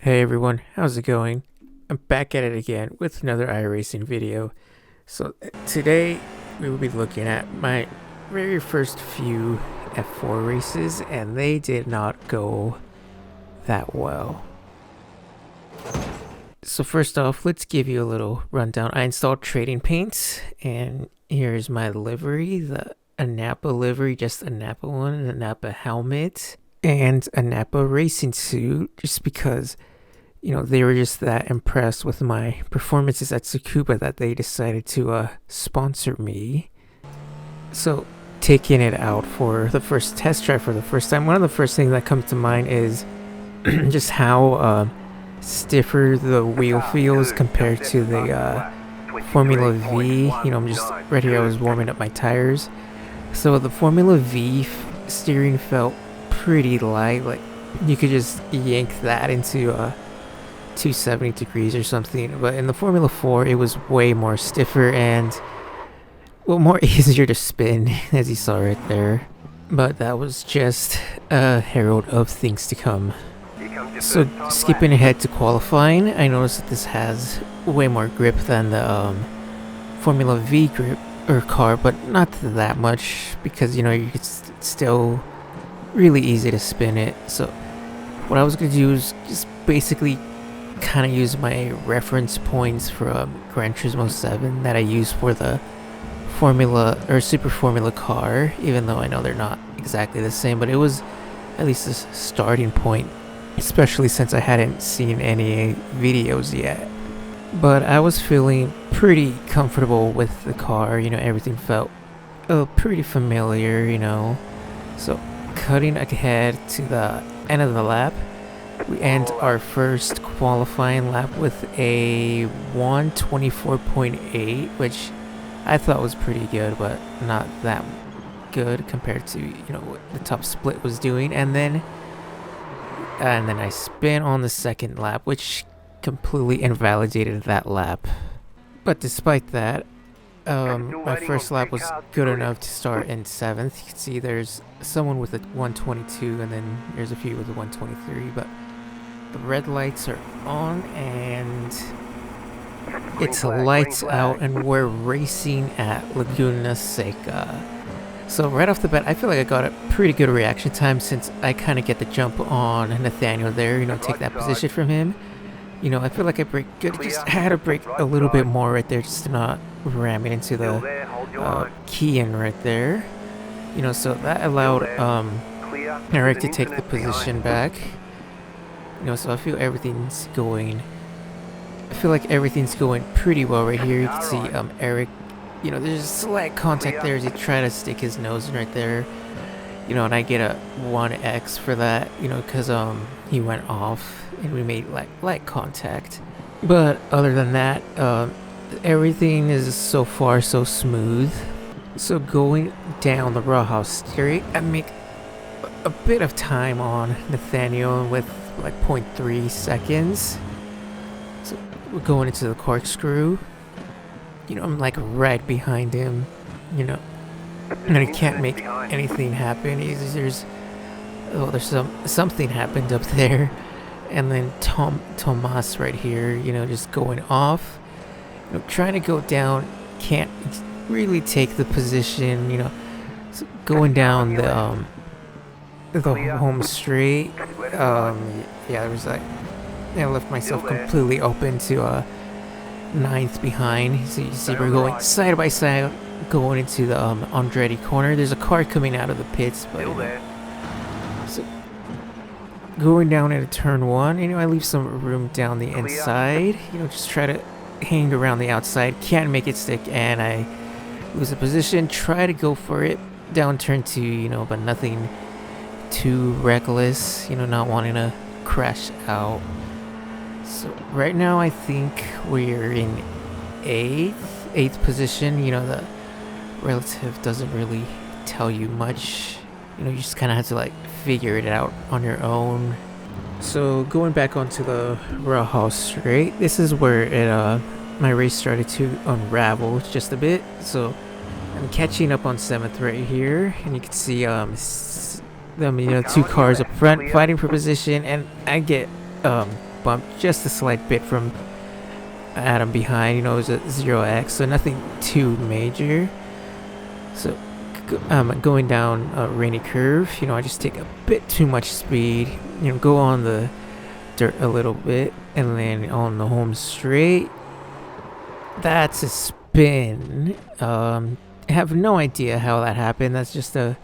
Hey everyone, how's it going? I'm back at it again with another iRacing video. Today we will be looking at my very first few F4 races, and they did not go that well. So first off, let's give you a little rundown. I installed trading paints, and here's my livery, a Napa livery, just a Napa one, a Napa helmet, and a Napa racing suit, just because they were just that impressed with my performances at Tsukuba that they decided to sponsor me. So, taking it out for the first test drive for the first time, one of the first things that comes to mind is just how stiffer the wheel feels compared to the Formula V. I'm just right here, I was warming up my tires. So, the Formula V steering felt pretty light, like you could just yank that into 270 degrees or something, but in the Formula 4 it was way more stiffer and more easier to spin, as you saw right there. But that was just a herald of things to come. So skipping ahead to qualifying, I noticed that this has way more grip than the Formula V grip or car, but not that much, because it's still really easy to spin it. So what I was going to do is just basically kind of use my reference points from Gran Turismo 7 that I use for the Formula or Super Formula car, even though I know they're not exactly the same, but it was at least a starting point, especially since I hadn't seen any videos yet. But I was feeling pretty comfortable with the car, everything felt pretty familiar, So cutting ahead to the end of the lap, we end our first qualifying lap with a 1:24.8, which I thought was pretty good, but not that good compared to what the top split was doing. And then I spin on the second lap, which completely invalidated that lap. But despite that, my first lap was good enough to start in 7th. You can see there's someone with a 122, and then there's a few with a 123, but the red lights are on and it's lights out, and we're racing at Laguna Seca. So right off the bat, I feel like I got a pretty good reaction time, since I kind of get the jump on Nathaniel there, take that position from him. I feel like I brake good, just had to brake a little bit more right there, just to not ram it into the key-in right there. So that allowed Eric to take the position back. So I feel like everything's going pretty well right here. You can see Eric, there's a slight contact there as he tried to stick his nose in right there. And I get a 1x for that, because he went off and we made light contact. But other than that, everything is so far so smooth. So going down the Rojas straight, I make a bit of time on Nathaniel with like 0.3 seconds. So we're going into the corkscrew. I'm like right behind him, and I can't make anything happen. There's something happened up there, and then Tomas right here, just going off, trying to go down, can't really take the position, so going down the home straight. There was I left myself completely open to 9th behind. So you see we're going side by side, going into the Andretti corner. There's a car coming out of the pits, but so going down into turn 1, I leave some room down the inside, just try to hang around the outside, can't make it stick, and I lose a position, try to go for it down turn 2, but nothing too reckless, not wanting to crash out. So right now I think we're in 8th position. The relative doesn't really tell you much, you just kind of have to figure it out on your own. So going back onto the Rojas straight, this is where it my race started to unravel just a bit. So I'm catching up on 7th right here, and you can see them, 2 cars up front fighting for position, and I get bump just a slight bit from Adam behind. You know, it was a 0x, so nothing too major. So going down a rainy curve, you know, I just take a bit too much speed, you know, go on the dirt a little bit, and then on the home straight, that's a spin. I have no idea how that happened. That's just a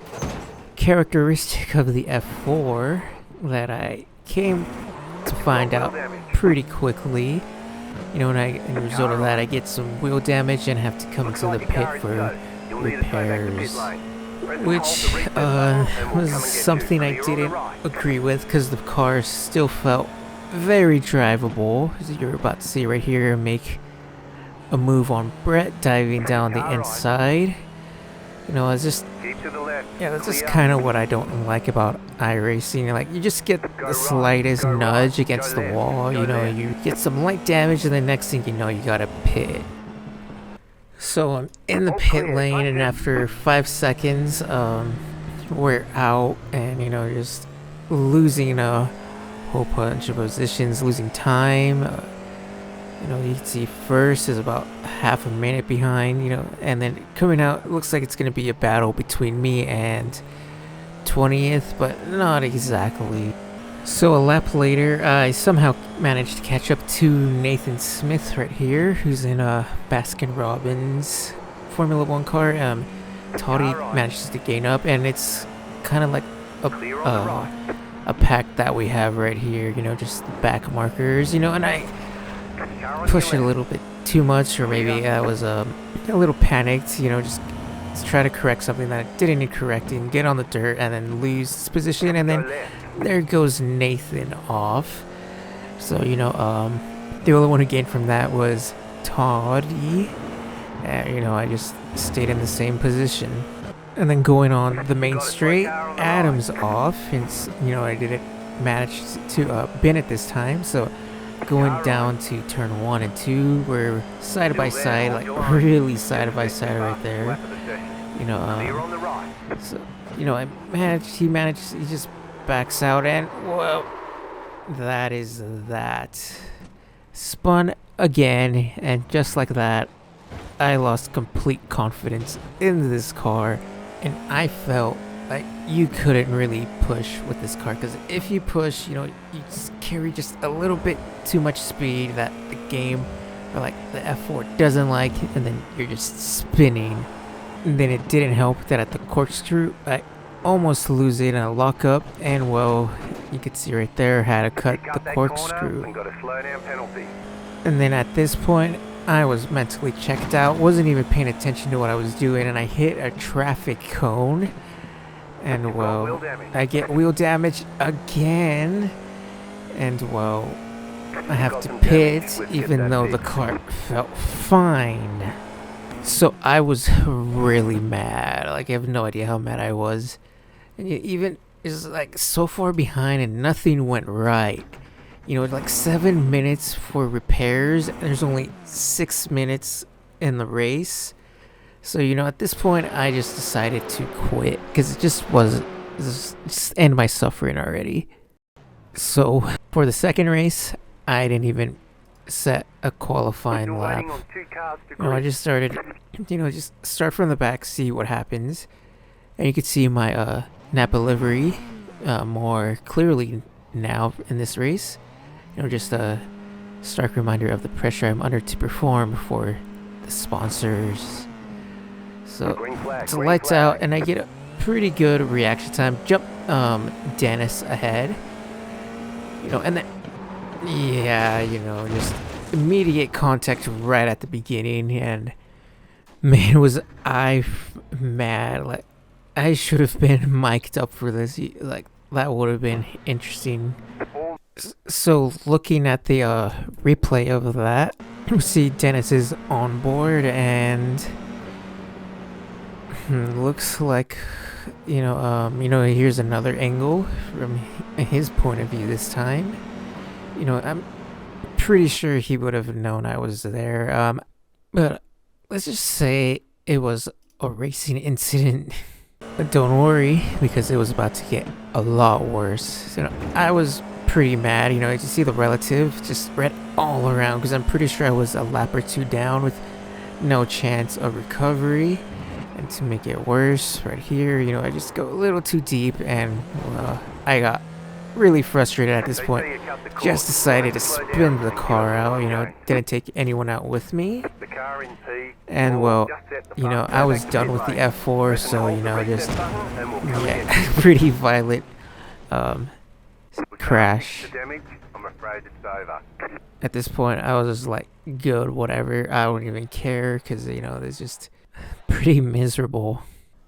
characteristic of the F4 that I came to find out pretty quickly. You know, and a result of that, I get some wheel damage and have to come to the pit for repairs, which was something I didn't agree with because the car still felt very drivable. As you're about to see right here, make a move on Brett, diving down the inside. You know, it's just, yeah, that's just kind of what I don't like about iRacing. Like, you just get the slightest nudge against the wall, you know, you get some light damage, and the next thing you know, you got a pit. So I'm in the pit lane, and after 5 seconds, we're out, and, you know, just losing a whole bunch of positions, losing time. You know, you can see first is about half a minute behind, you know, and then coming out, it looks like it's going to be a battle between me and 20th, but not exactly. So a lap later, I somehow managed to catch up to Nathan Smith right here, who's in a Baskin-Robbins Formula 1 car. Toddy manages to gain up, and it's kind of like a pack that we have right here, you know, just back markers, you know, and I pushed it a little bit too much, or maybe I was a little panicked, you know, just try to correct something that didn't need correcting, get on the dirt, and then lose this position, and then there goes Nathan off. So, you know, the only one who gained from that was Toddy. You know, I just stayed in the same position. And then going on the main straight, Adam's off, and, you know, I didn't manage to bin it this time, so going down to turn 1 and 2, we're side by side, like really side by side right there. You know, so, you know, he just backs out, and, well, that is that. Spun again, and just like that, I lost complete confidence in this car, and I felt like you couldn't really push with this car, because if you push, you know, you just carry just a little bit too much speed that the game, or like the F4 doesn't like, and then you're just spinning. And then it didn't help that at the corkscrew, I almost lose it in a lockup, and, well, you could see right there how to cut the corkscrew. And then at this point, I was mentally checked out, wasn't even paying attention to what I was doing, and I hit a traffic cone. And, well, I get wheel damage again, and, well, I have to pit, even though the car felt fine. So I was really mad. Like, I have no idea how mad I was. And even, it's like so far behind and nothing went right. You know, like 7 minutes for repairs, and there's only 6 minutes in the race. So, you know, at this point, I just decided to quit, because it just was, just end my suffering already. So, for the second race, I didn't even set a qualifying lap. You know, I just started, you know, just start from the back, see what happens. And you can see my Napa livery more clearly now in this race. You know, just a stark reminder of the pressure I'm under to perform for the sponsors. So it's lights out, and I get a pretty good reaction time. Jump Dennis ahead. You know, and then, yeah, you know, just immediate contact right at the beginning, and man, was I mad. Like, I should have been mic'd up for this. Like, that would have been interesting. So looking at the replay of that, we see Dennis is on board, and looks like, you know, here's another angle from his point of view this time. You know, I'm pretty sure he would have known I was there. But let's just say it was a racing incident. But don't worry, because it was about to get a lot worse. You know, I was pretty mad. You know, you see the relative just red all around because I'm pretty sure I was a lap or two down with no chance of recovery. And to make it worse, right here, you know, I just go a little too deep, and I got really frustrated at this point. Just decided to spin the car out, you know, didn't take anyone out with me. And well, you know, I was done with the F4, so, you know, just, yeah, pretty violent crash. At this point, I was just like, good, whatever, I don't even care, because, you know, it's just pretty miserable.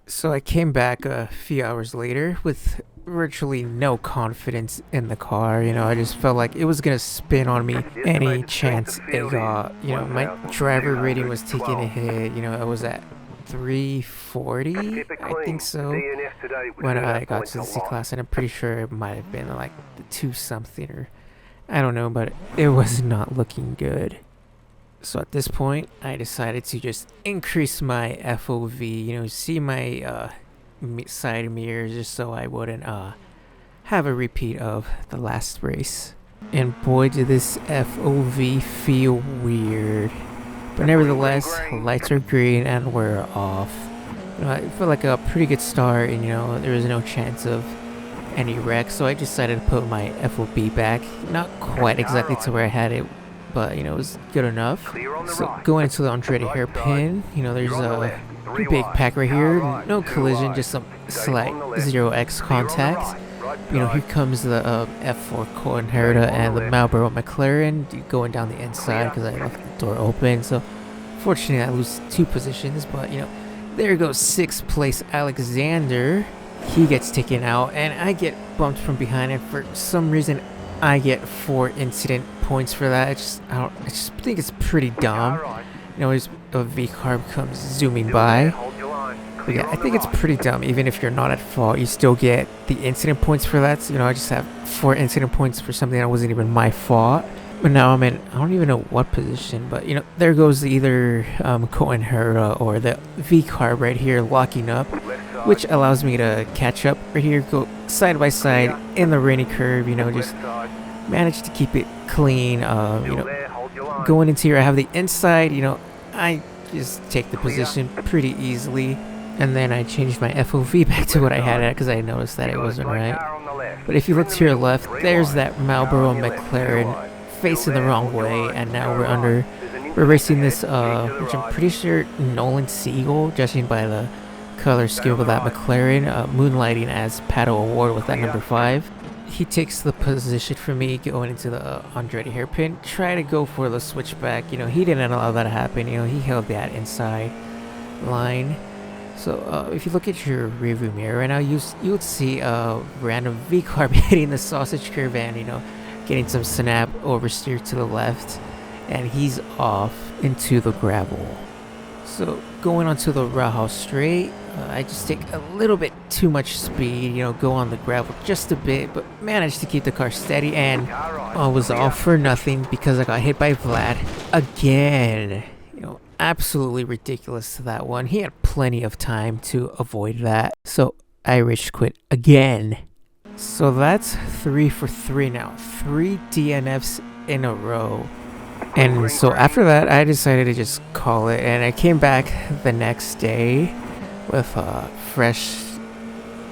So I came back a few hours later with virtually no confidence in the car. You know, I just felt like it was gonna spin on me any chance it got. You know, my driver rating was taking a hit. You know, I was at 340, I think so, when I got to the C class, and I'm pretty sure it might have been like the 2 something, or I don't know, but it was not looking good. So at this point, I decided to just increase my FOV, you know, see my side mirrors, just so I wouldn't have a repeat of the last race. And boy, did this FOV feel weird. But nevertheless, lights are green and we're off. You know, I felt like a pretty good start, and you know, there was no chance of any wreck, so I decided to put my FOV back. Not quite exactly to where I had it, but you know, it was good enough. So going into the Andretti hairpin, you know, there's a big pack right here. No collision, just some slight 0x contact. You know, here comes the F4 co-inheritor and the Marlboro McLaren going down the inside because I left the door open. So fortunately, I lose 2 positions, but you know, there goes 6th place Alexander. He gets taken out, and I get bumped from behind, and for some reason, I get 4 incident points for that. I just think it's pretty dumb. You know, as a V-carb comes zooming by. But yeah, I think it's pretty dumb. Even if you're not at fault, you still get the incident points for that. So, you know, I just have 4 incident points for something that wasn't even my fault. But now I'm in, I don't even know what position, but you know, there goes either co-inheritor or the V-carb right here locking up, which allows me to catch up right here, go side by side in the rainy curve, you know, just manage to keep it clean. You know, going into here, I have the inside, you know, I just take the position pretty easily, and then I changed my FOV back to what I had at because I noticed that it wasn't right. But if you look to your left, there's that Marlboro McLaren facing the wrong way, and now we're racing this which I'm pretty sure Nolan Siegel, judging by the color scheme of that McLaren, moonlighting as Pato Award with that number 5. He takes the position for me going into the Andretti hairpin, try to go for the switchback. You know, he didn't allow that to happen. You know, he held that inside line. So if you look at your rearview mirror right now, you would see a random V-carb hitting the sausage curve and, you know, getting some snap oversteer to the left, and he's off into the gravel. So going onto the Raha straight, I just take a little bit too much speed, you know, go on the gravel just a bit, but managed to keep the car steady, and I was all for nothing because I got hit by Vlad again. You know, absolutely ridiculous to that one. He had plenty of time to avoid that, so I rage quit again. So that's 3 for 3 now. 3 DNFs in a row. And so after that, I decided to just call it, and I came back the next day with a fresh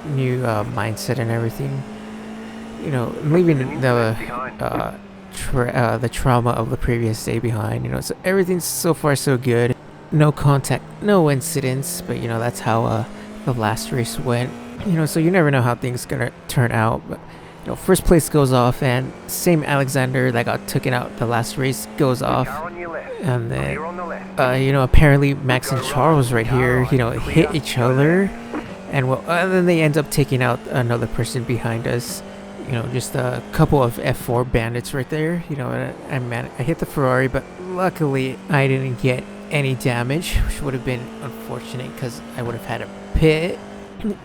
new mindset and everything. You know, leaving the trauma of the previous day behind. You know, so everything's so far so good. No contact, no incidents, but you know, that's how the last race went. You know, so you never know how things gonna turn out, but you know, first place goes off, and same Alexander that got taken out the last race goes off, and then you know, apparently Max and Charles right here, you know, hit each other, and well, then they end up taking out another person behind us. You know, just a couple of F4 bandits right there. You know, I hit the Ferrari, but luckily I didn't get any damage, which would have been unfortunate because I would have had a pit.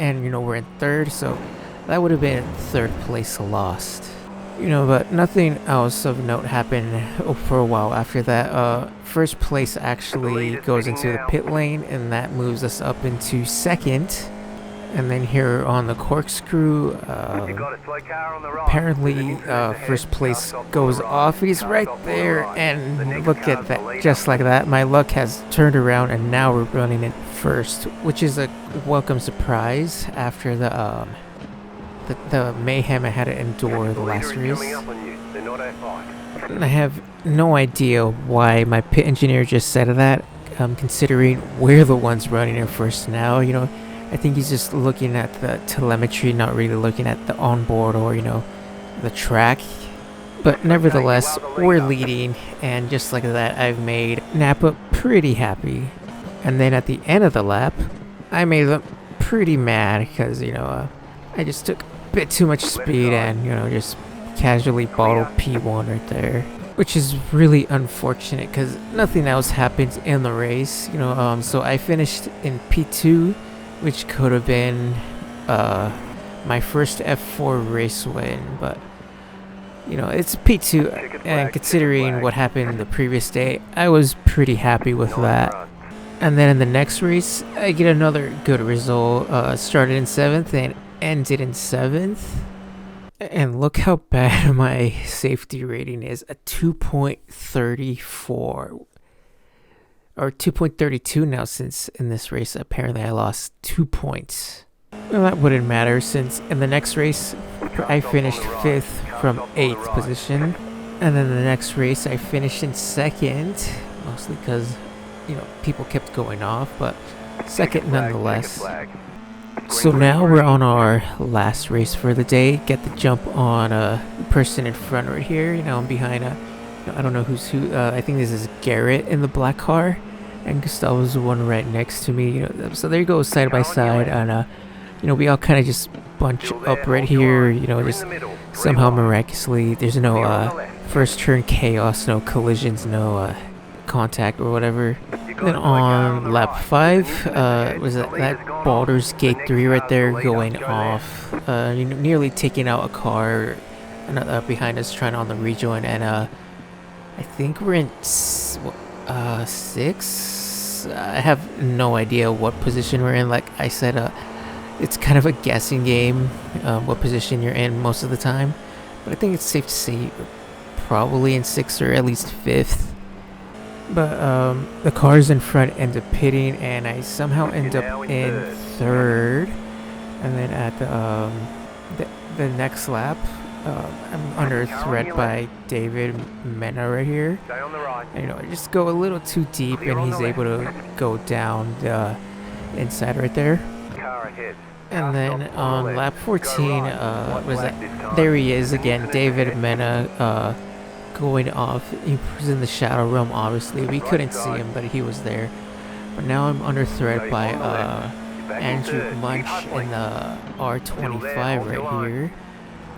And you know, we're in 3rd, so that would have been 3rd place lost. You know, but nothing else of note happened for a while after that. First place actually goes into the pit lane, and that moves us up into 2nd. And then here on the corkscrew, apparently first place goes off. He's right there, and look at that. Just like that, my luck has turned around, and now we're running it first, which is a welcome surprise after the mayhem I had to endure the last race. I have no idea why my pit engineer just said that, considering we're the ones running it first now, you know. I think he's just looking at the telemetry, not really looking at the onboard or, you know, the track. But nevertheless, we're leading, and just like that, I've made Napa pretty happy. And then at the end of the lap, I made them pretty mad because, you know, I just took a bit too much speed and, you know, just casually bottled P1 right there. Which is really unfortunate because nothing else happens in the race, you know. So I finished in P2, which could have been my first F4 race win, but you know, it's P2, and considering what happened the previous day, I was pretty happy with that. And then in the next race, I get another good result. Started in 7th and ended in 7th. And look how bad my safety rating is, a 2.34. Or 2.32 now, since in this race apparently I lost 2 points. Well, that wouldn't matter since in the next race I finished 5th from 8th position. And then the next race I finished in 2nd, mostly because, you know, people kept going off, but 2nd nonetheless. So now we're on our last race for the day. Get the jump on a person in front right here. You know, I'm behind a, you know, I don't know who's who. I think this is Garrett in the black car, and Gustavo's the one right next to me. You know, so there you go, side by side, and you know, we all kind of just bunch up right here. You know, just somehow miraculously, there's no first turn chaos, no collisions, no contact or whatever. Then on lap 5, was that Baldur's Gate 3 right there going off, you know, nearly taking out a car behind us trying on the rejoin, and I think we're in 6th. I have no idea what position we're in. Like I said, it's kind of a guessing game, what position you're in most of the time, but I think it's safe to say probably in 6th or at least 5th. But the cars in front end up pitting, and I somehow end up in 3rd. And then at the next lap, I'm under threat by David Mena right here. And, you know, I just go a little too deep, and he's able to go down the inside right there. And then on lap 14, was that? There he is again, David Mena. Going off. He was in the shadow realm, obviously. We couldn't see him, but he was there. But now I'm under threat by Andrew Munch in the R25 right here.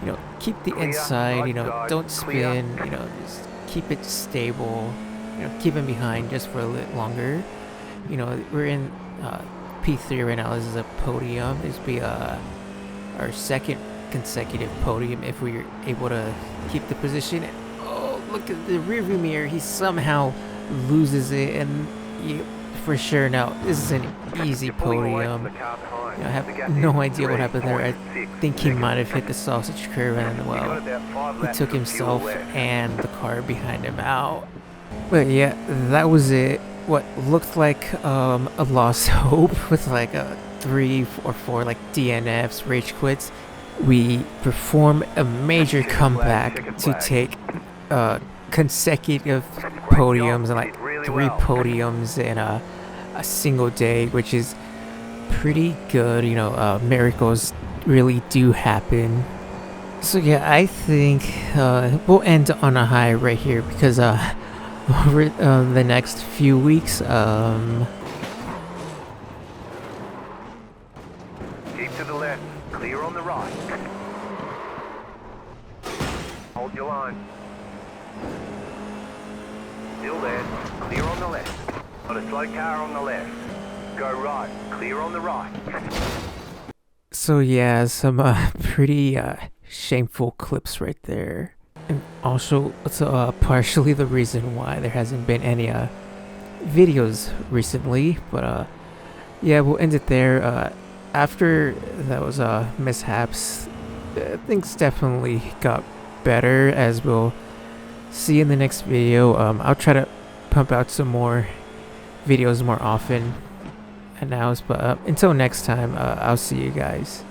You know, keep the inside, you know, don't spin, you know, just keep it stable. You know, keep him behind just for a little longer. You know, we're in P3 right now. This is a podium. This will be our 2nd consecutive podium if we're able to keep the position. Look at the rearview mirror. He somehow loses it, and for sure now this is an easy podium. You know, I have no idea what happened there. I think he might have hit the sausage curve, and well, he took himself and the car behind him out. But yeah, that was it. What looked like a lost hope with like a 3 or 4 like DNFs, rage quits. We perform a major comeback to take consecutive podiums, and like 3 podiums in a single day, which is pretty good. You know, miracles really do happen. So yeah, I think we'll end on a high right here, because over the next few weeks, keep to the left, clear on the right. Hold your line. Still there, clear on the left. Got a slow car on the left. Go right, clear on the right. So yeah, some pretty shameful clips right there. And also, it's partially the reason why there hasn't been any videos recently. But yeah, we'll end it there. after those mishaps, things definitely got better, as we'll see in the next video. I'll try to pump out some more videos more often and now, but until next time, I'll see you guys.